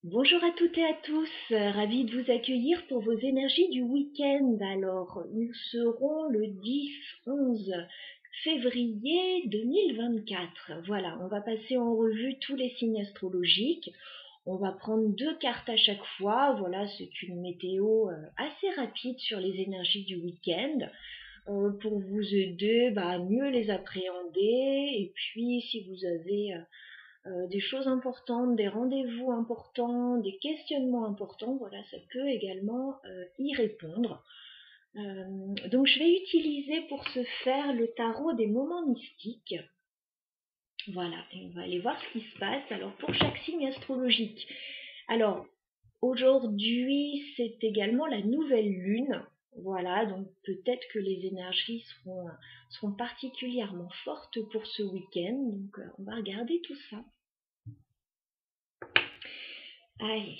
Bonjour à toutes et à tous, ravie de vous accueillir pour vos énergies du week-end. Alors, nous serons le 10-11 février 2024. Voilà, on va passer en revue tous les signes astrologiques. On va prendre 2 cartes à chaque fois. Voilà, c'est une météo assez rapide sur les énergies du week-end. Pour vous aider à mieux les appréhender. Et puis, si vous avez des choses importantes, des rendez-vous importants, des questionnements importants, voilà, ça peut également y répondre. Donc je vais utiliser pour ce faire le tarot des moments mystiques. Voilà, et on va aller voir ce qui se passe. Alors pour chaque signe astrologique. Alors aujourd'hui c'est également la nouvelle lune. Voilà, donc peut-être que les énergies seront particulièrement fortes pour ce week-end. Donc on va regarder tout ça. Allez.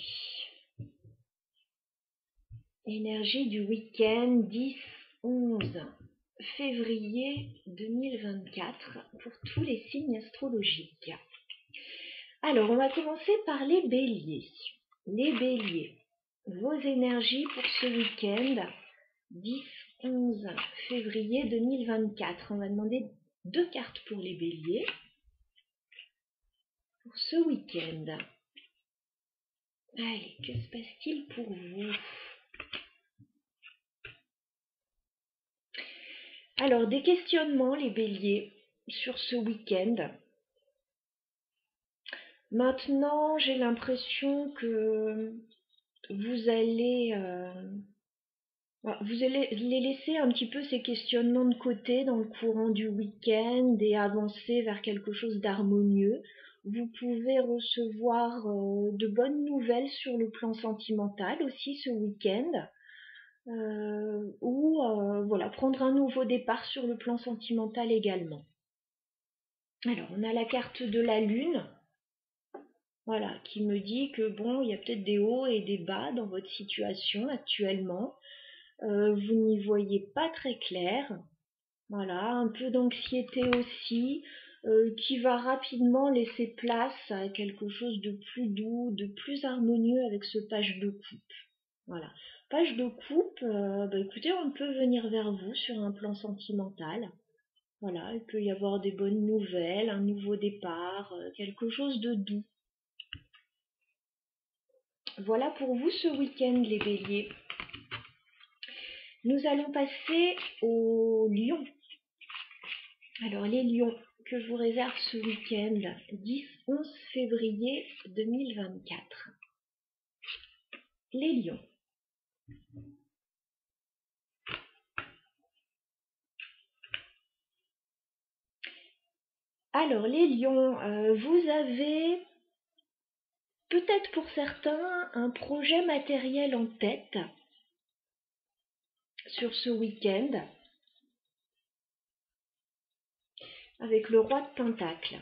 Énergie du week-end 10-11 février 2024 pour tous les signes astrologiques. Alors, on va commencer par les béliers. Les béliers, vos énergies pour ce week-end 10-11 février 2024. On va demander 2 cartes pour les béliers pour ce week-end. Allez, que se passe-t-il pour vous ? Alors, des questionnements, les béliers, sur ce week-end. Maintenant, j'ai l'impression que vous allez laisser un petit peu ces questionnements de côté dans le courant du week-end et avancer vers quelque chose d'harmonieux. Vous pouvez recevoir de bonnes nouvelles sur le plan sentimental aussi ce week-end. Ou voilà, prendre un nouveau départ sur le plan sentimental également. Alors, on a la carte de la lune, voilà, qui me dit que bon, il y a peut-être des hauts et des bas dans votre situation actuellement. Vous n'y voyez pas très clair. Voilà, un peu d'anxiété aussi, qui va rapidement laisser place à quelque chose de plus doux, de plus harmonieux avec ce page de coupe. Voilà. Page de coupe, écoutez, on peut venir vers vous sur un plan sentimental. Voilà, il peut y avoir des bonnes nouvelles, un nouveau départ, quelque chose de doux. Voilà pour vous ce week-end, les béliers. Nous allons passer aux lions. Alors, les lions, que je vous réserve ce week-end, 10-11 février 2024. Les lions. Alors, les lions, vous avez peut-être pour certains un projet matériel en tête sur ce week-end avec le roi de Pentacle.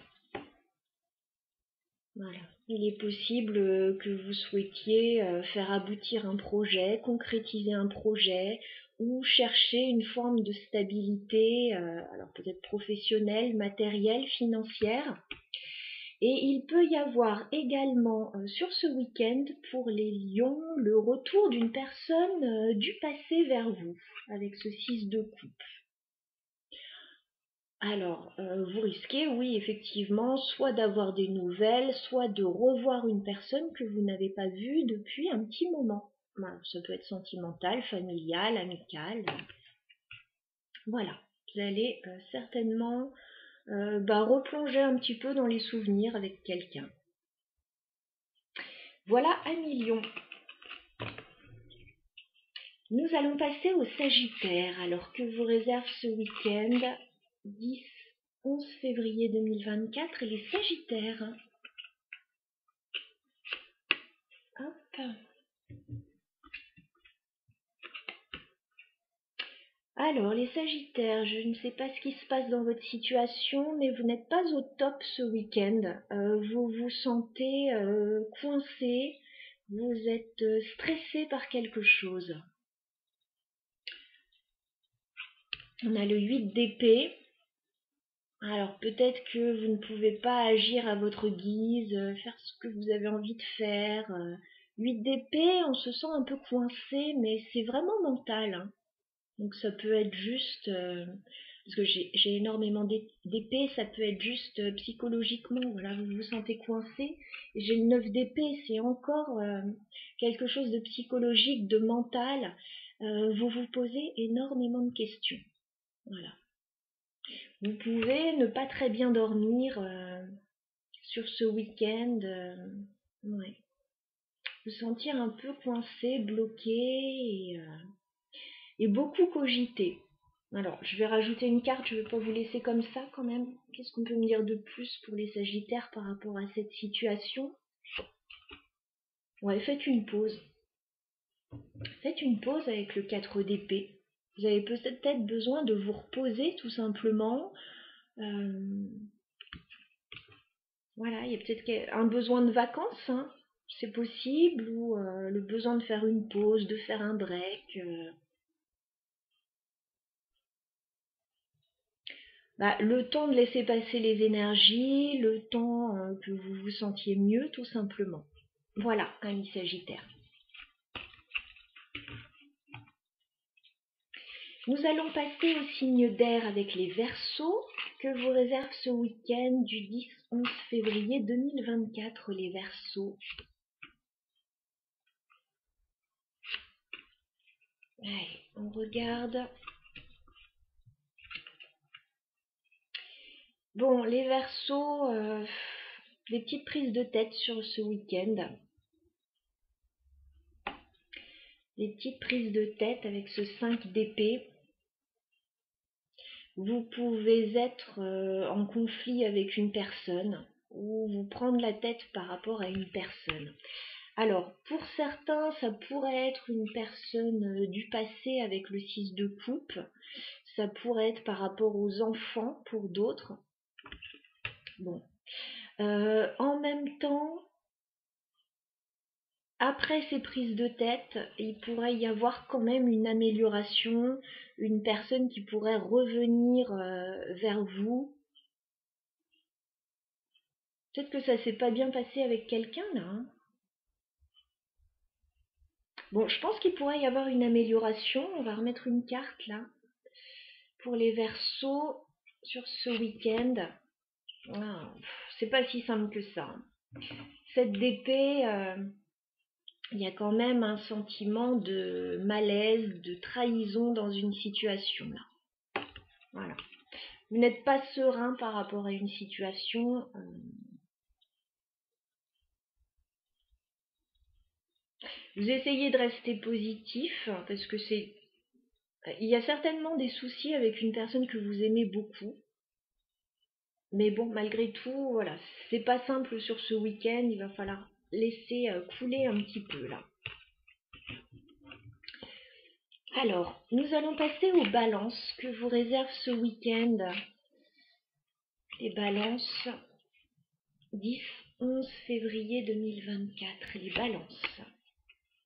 Voilà. Il est possible que vous souhaitiez faire aboutir un projet, concrétiser un projet ou chercher une forme de stabilité, alors peut-être professionnelle, matérielle, financière. Et il peut y avoir également sur ce week-end pour les lions le retour d'une personne du passé vers vous avec ce 6 de coupe. Alors, vous risquez, oui, effectivement, soit d'avoir des nouvelles, soit de revoir une personne que vous n'avez pas vue depuis un petit moment. Voilà, ça peut être sentimental, familial, amical. Voilà, vous allez certainement replonger un petit peu dans les souvenirs avec quelqu'un. Voilà, amis lions. Nous allons passer au Sagittaire, alors que vous réserve ce week-end 10-11 février 2024, les Sagittaires. Hop. Alors, les Sagittaires, je ne sais pas ce qui se passe dans votre situation, mais vous n'êtes pas au top ce week-end. Vous vous sentez coincé, vous êtes stressé par quelque chose. On a le 8 d'épée. Alors peut-être que vous ne pouvez pas agir à votre guise, faire ce que vous avez envie de faire. 8 d'épée, on se sent un peu coincé, mais c'est vraiment mental, hein. Donc ça peut être juste, parce que j'ai énormément d'épée, ça peut être juste psychologiquement, voilà, vous vous sentez coincé. Et j'ai le 9 d'épée, c'est encore quelque chose de psychologique, de mental. Vous vous posez énormément de questions. Voilà. Vous pouvez ne pas très bien dormir sur ce week-end. Ouais. Vous sentir un peu coincé, bloqué et beaucoup cogiter. Alors, je vais rajouter une carte, je ne vais pas vous laisser comme ça quand même. Qu'est-ce qu'on peut me dire de plus pour les Sagittaires par rapport à cette situation? Ouais, faites une pause. Faites une pause avec le 4 d'épée. Vous avez peut-être besoin de vous reposer tout simplement. Voilà, il y a peut-être un besoin de vacances, hein, c'est possible, ou le besoin de faire une pause, de faire un break. Le temps de laisser passer les énergies, le temps que vous vous sentiez mieux, tout simplement. Voilà, amis Sagittaire. Nous allons passer au signe d'air avec les Verseaux, que vous réserve ce week-end du 10-11 février 2024, les Verseaux. Allez, on regarde. Bon, les Verseaux, des petites prises de tête sur ce week-end. Des petites prises de tête avec ce 5 d'épée. Vous pouvez être en conflit avec une personne ou vous prendre la tête par rapport à une personne. Alors, pour certains, ça pourrait être une personne du passé avec le 6 de coupe. Ça pourrait être par rapport aux enfants pour d'autres. Bon. En même temps, après ces prises de tête, il pourrait y avoir quand même une amélioration, une personne qui pourrait revenir vers vous. Peut-être que ça s'est pas bien passé avec quelqu'un là, hein. Bon, je pense qu'il pourrait y avoir une amélioration. On va remettre une carte là pour les Verseaux sur ce week-end. Ah, c'est pas si simple que ça. 7 d'épée, il y a quand même un sentiment de malaise, de trahison dans une situation là. Voilà. Vous n'êtes pas serein par rapport à une situation. Vous essayez de rester positif parce que il y a certainement des soucis avec une personne que vous aimez beaucoup. Mais bon, malgré tout, voilà, c'est pas simple sur ce week-end. Il va falloir laisser couler un petit peu là. Alors, nous allons passer aux balances que vous réserve ce week-end. Les balances 10-11 février 2024. Les balances.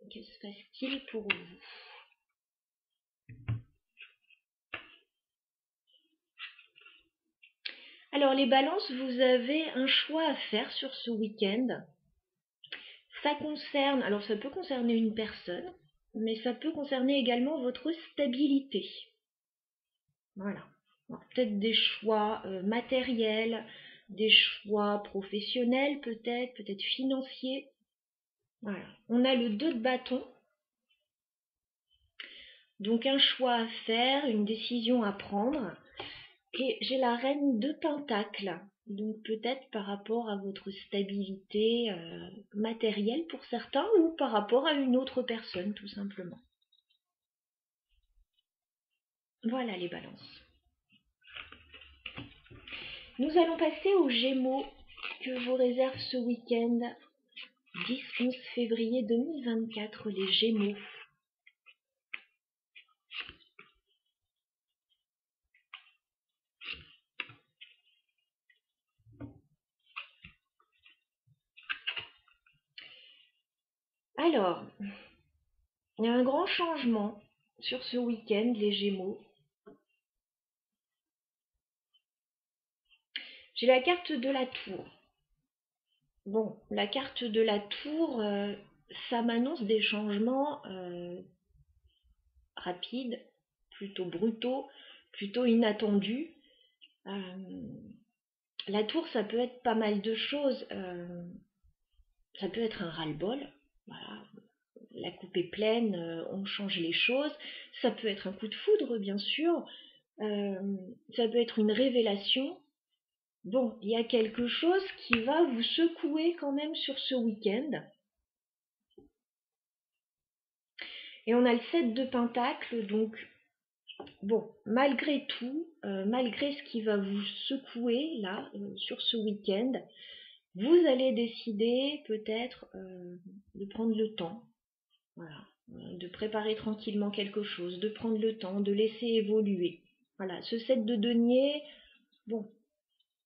Que se passe-t-il pour vous? Alors les balances, vous avez un choix à faire sur ce week-end. Ça concerne, alors ça peut concerner une personne, mais ça peut concerner également votre stabilité. Voilà. Peut-être des choix matériels, des choix professionnels peut-être financiers. Voilà. On a le 2 de bâton. Donc un choix à faire, une décision à prendre. Et j'ai la reine de pentacles. Donc peut-être par rapport à votre stabilité matérielle pour certains ou par rapport à une autre personne tout simplement. Voilà les balances. Nous allons passer aux Gémeaux que vous réserve ce week-end 10-11 février 2024, les Gémeaux. Alors, il y a un grand changement sur ce week-end, les Gémeaux. J'ai la carte de la tour. Bon, la carte de la tour, ça m'annonce des changements rapides, plutôt brutaux, plutôt inattendus. La tour, ça peut être pas mal de choses. Ça peut être un ras-le-bol. Voilà. La coupe est pleine, on change les choses. Ça peut être un coup de foudre, bien sûr. Ça peut être une révélation. Bon, il y a quelque chose qui va vous secouer quand même sur ce week-end. Et on a le 7 de Pentacle, donc bon, malgré tout, malgré ce qui va vous secouer là, sur ce week-end, vous allez décider peut-être de prendre le temps, voilà, de préparer tranquillement quelque chose, de prendre le temps, de laisser évoluer. Voilà, ce 7 de denier, bon,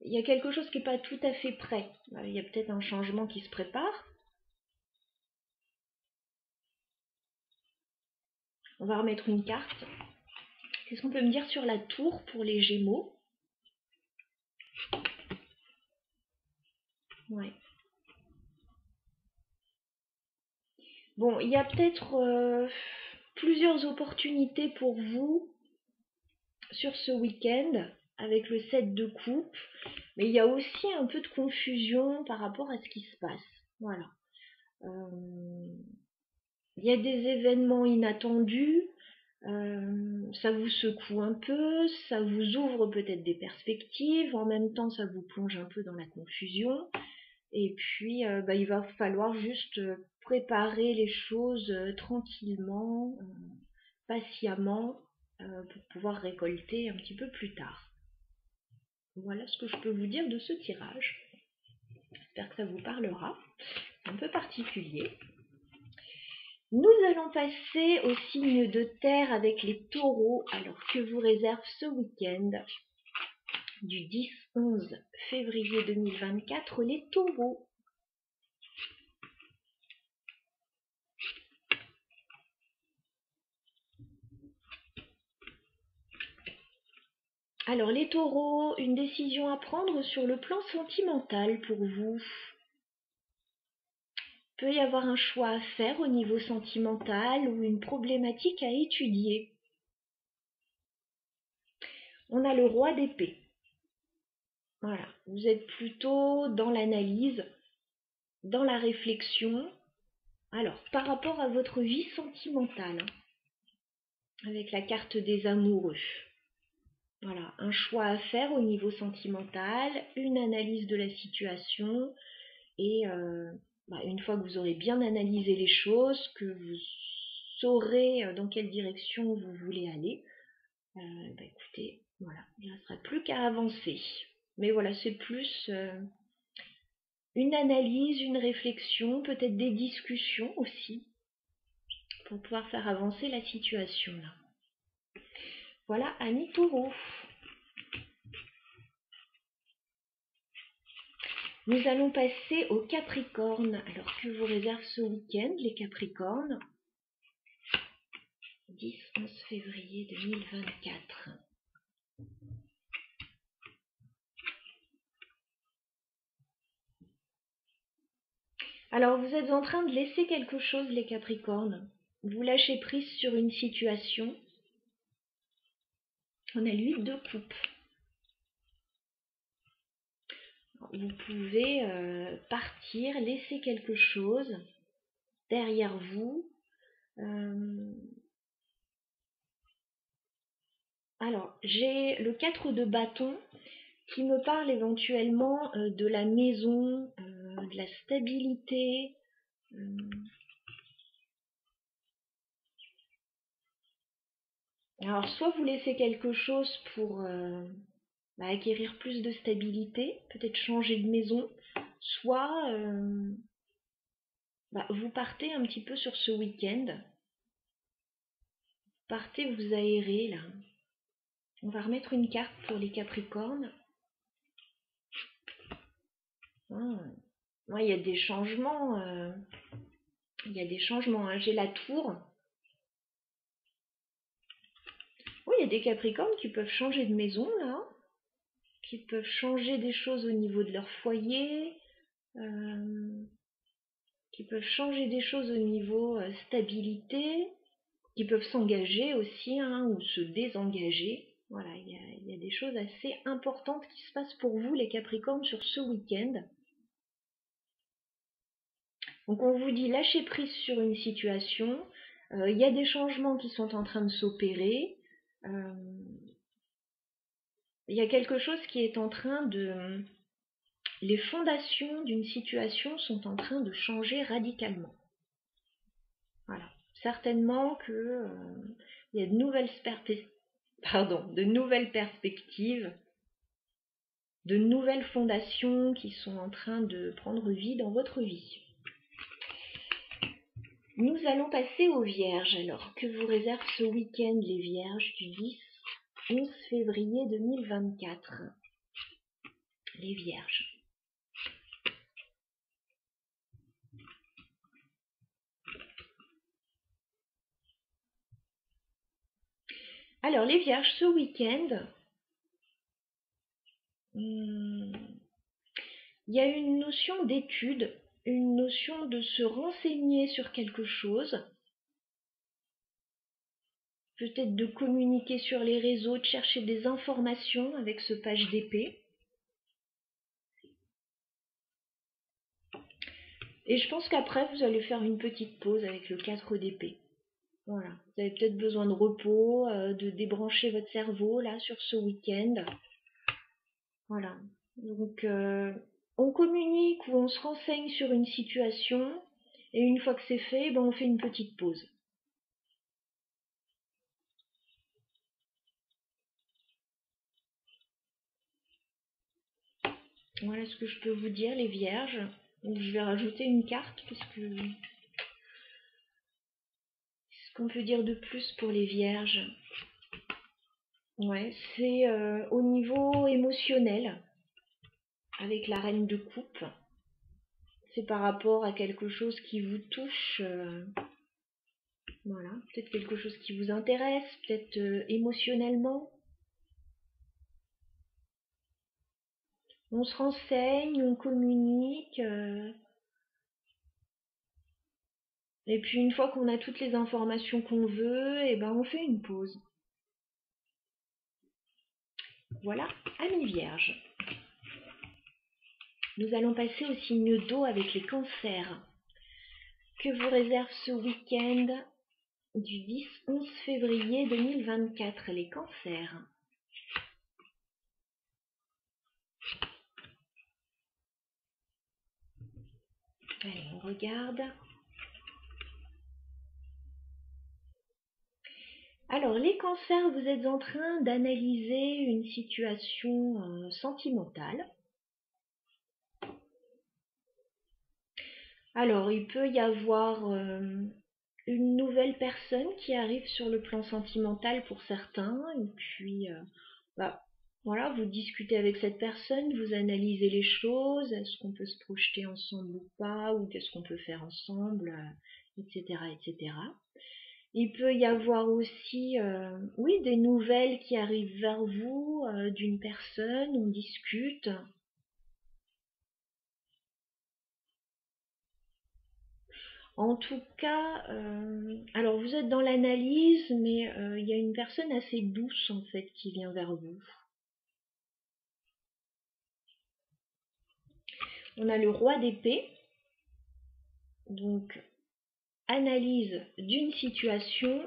il y a quelque chose qui n'est pas tout à fait prêt. Il y a peut-être un changement qui se prépare. On va remettre une carte. Qu'est-ce qu'on peut me dire sur la tour pour les Gémeaux? Ouais. Bon, il y a peut-être plusieurs opportunités pour vous sur ce week-end avec le 7 de coupe, mais il y a aussi un peu de confusion par rapport à ce qui se passe. Voilà. Il y a des événements inattendus, ça vous secoue un peu, ça vous ouvre peut-être des perspectives, en même temps ça vous plonge un peu dans la confusion. Et puis, il va falloir juste préparer les choses tranquillement, patiemment, pour pouvoir récolter un petit peu plus tard. Voilà ce que je peux vous dire de ce tirage. J'espère que ça vous parlera. C'est un peu particulier. Nous allons passer au signe de terre avec les taureaux. Alors, que vous réserve ce week-end du 10-11 février 2024 les taureaux? Alors les taureaux, une décision à prendre sur le plan sentimental pour vous. Il peut y avoir un choix à faire au niveau sentimental ou une problématique à étudier. On a le roi d'épée. Voilà, vous êtes plutôt dans l'analyse, dans la réflexion. Alors, par rapport à votre vie sentimentale, avec la carte des amoureux. Voilà, un choix à faire au niveau sentimental, une analyse de la situation et une fois que vous aurez bien analysé les choses, que vous saurez dans quelle direction vous voulez aller, écoutez, voilà, il ne restera plus qu'à avancer. Mais voilà, c'est plus une analyse, une réflexion, peut-être des discussions aussi, pour pouvoir faire avancer la situation là. Voilà, amis taureaux. Nous allons passer aux Capricornes. Alors que vous réserve ce week-end, les Capricornes? 10-11 février 2024. Alors vous êtes en train de laisser quelque chose, les Capricornes. Vous lâchez prise sur une situation. On a l'huile de coupe. Vous pouvez partir, laisser quelque chose derrière vous. Alors, j'ai le 4 de bâton qui me parle éventuellement de la maison, de la stabilité. Alors, soit vous laissez quelque chose pour acquérir plus de stabilité, peut-être changer de maison, soit vous partez un petit peu sur ce week-end. Partez vous aérer là. On va remettre une carte pour les Capricornes. Il y a des changements. Il y a des changements. Hein. J'ai la tour. Oui, il y a des Capricornes qui peuvent changer de maison là. qui peuvent changer des choses au niveau de leur foyer, qui peuvent changer des choses au niveau stabilité, qui peuvent s'engager aussi, hein, ou se désengager. Voilà, il y a des choses assez importantes qui se passent pour vous, les Capricornes, sur ce week-end. Donc on vous dit lâchez prise sur une situation, il y a des changements qui sont en train de s'opérer, il y a quelque chose qui est en train de... Les fondations d'une situation sont en train de changer radicalement. Voilà. Certainement que il y a de nouvelles perspectives, de nouvelles fondations qui sont en train de prendre vie dans votre vie. Nous allons passer aux Vierges. Alors, que vous réserve ce week-end les Vierges du 10-11 février 2024? Les Vierges. Alors, les Vierges, ce week-end, il y a une notion d'étude, une notion de se renseigner sur quelque chose, peut-être de communiquer sur les réseaux, de chercher des informations avec ce page d'épée. Et je pense qu'après, vous allez faire une petite pause avec le 4 d'épée. Voilà, vous avez peut-être besoin de repos, de débrancher votre cerveau là sur ce week-end. Voilà, donc on communique ou on se renseigne sur une situation et une fois que c'est fait, ben, on fait une petite pause. Voilà ce que je peux vous dire les Vierges. Donc, je vais rajouter une carte parce que ce qu'on peut dire de plus pour les Vierges. Ouais, c'est au niveau émotionnel, avec la reine de coupe. C'est par rapport à quelque chose qui vous touche, voilà, peut-être quelque chose qui vous intéresse, peut-être émotionnellement. On se renseigne, on communique, et puis une fois qu'on a toutes les informations qu'on veut, et ben on fait une pause. Voilà, amis Vierges. Nous allons passer au signe d'eau avec les cancers. Que vous réserve ce week-end du 10-11 février 2024, les cancers? Allez, on regarde. Alors, les cancers, vous êtes en train d'analyser une situation sentimentale. Alors, il peut y avoir une nouvelle personne qui arrive sur le plan sentimental pour certains, et puis, voilà, vous discutez avec cette personne, vous analysez les choses, est-ce qu'on peut se projeter ensemble ou pas, ou qu'est-ce qu'on peut faire ensemble, etc., etc. Il peut y avoir aussi, oui, des nouvelles qui arrivent vers vous d'une personne, on discute. En tout cas, alors vous êtes dans l'analyse, mais il y a une personne assez douce en fait qui vient vers vous. On a le roi d'épée, donc analyse d'une situation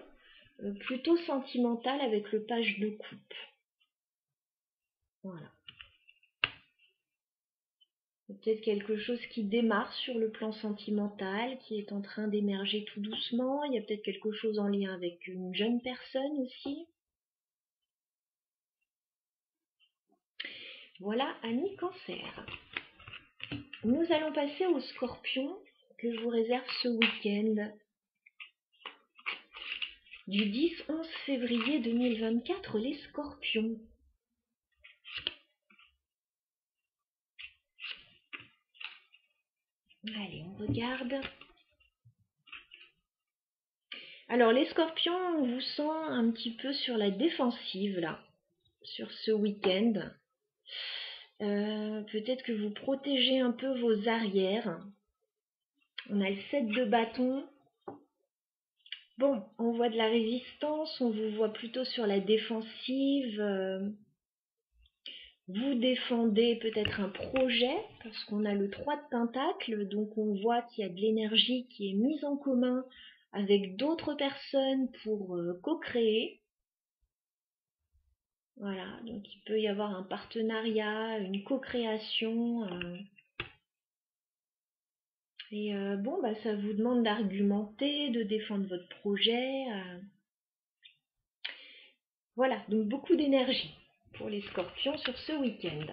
plutôt sentimentale avec le page de coupe. Voilà. Peut-être quelque chose qui démarre sur le plan sentimental, qui est en train d'émerger tout doucement. Il y a peut-être quelque chose en lien avec une jeune personne aussi. Voilà, amis Cancer. Nous allons passer aux Scorpions que je vous réserve ce week-end du 10-11 février 2024, les Scorpions. Allez, on regarde. Alors, les Scorpions, on vous sent un petit peu sur la défensive, là, sur ce week-end. Peut-être que vous protégez un peu vos arrières. On a le 7 de bâton. Bon, on voit de la résistance, on vous voit plutôt sur la défensive. Vous défendez peut-être un projet, parce qu'on a le 3 de pentacle, donc on voit qu'il y a de l'énergie qui est mise en commun avec d'autres personnes pour co-créer. Voilà, donc il peut y avoir un partenariat, une co-création. Et bon, bah, ça vous demande d'argumenter, de défendre votre projet. Voilà, donc beaucoup d'énergie pour les scorpions sur ce week-end.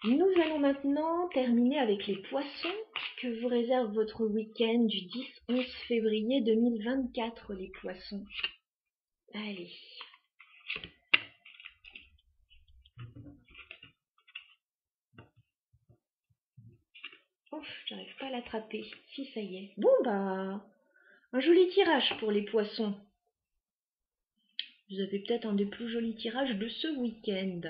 Nous allons maintenant terminer avec les poissons que vous réserve votre week-end du 10-11 février 2024, les poissons. Allez. Ouf, j'arrive pas à l'attraper. Si, ça y est. Bon, bah, un joli tirage pour les poissons. Vous avez peut-être un des plus jolis tirages de ce week-end.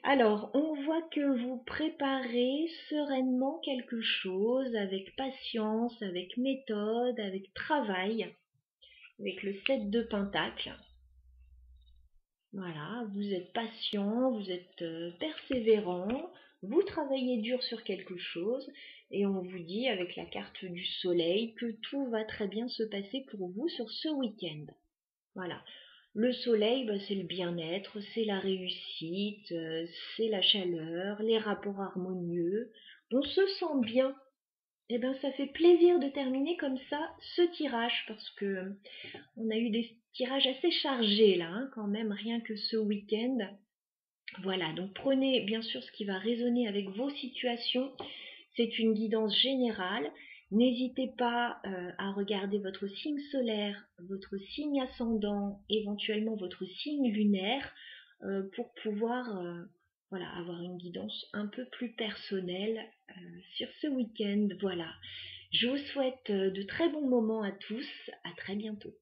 Alors, on voit que vous préparez sereinement quelque chose avec patience, avec méthode, avec travail, avec le 7 de pentacle. Voilà, vous êtes patient, vous êtes persévérant, vous travaillez dur sur quelque chose et on vous dit avec la carte du soleil que tout va très bien se passer pour vous sur ce week-end. Voilà. Le soleil, bah, c'est le bien-être, c'est la réussite, c'est la chaleur, les rapports harmonieux. On se sent bien. Et ben, ça fait plaisir de terminer comme ça ce tirage parce que on a eu des tirages assez chargés là, hein, quand même, rien que ce week-end. Voilà, donc prenez bien sûr ce qui va résonner avec vos situations. C'est une guidance générale. N'hésitez pas à regarder votre signe solaire, votre signe ascendant, éventuellement votre signe lunaire, pour pouvoir voilà, avoir une guidance un peu plus personnelle sur ce week-end. Voilà. Je vous souhaite de très bons moments à tous. À très bientôt.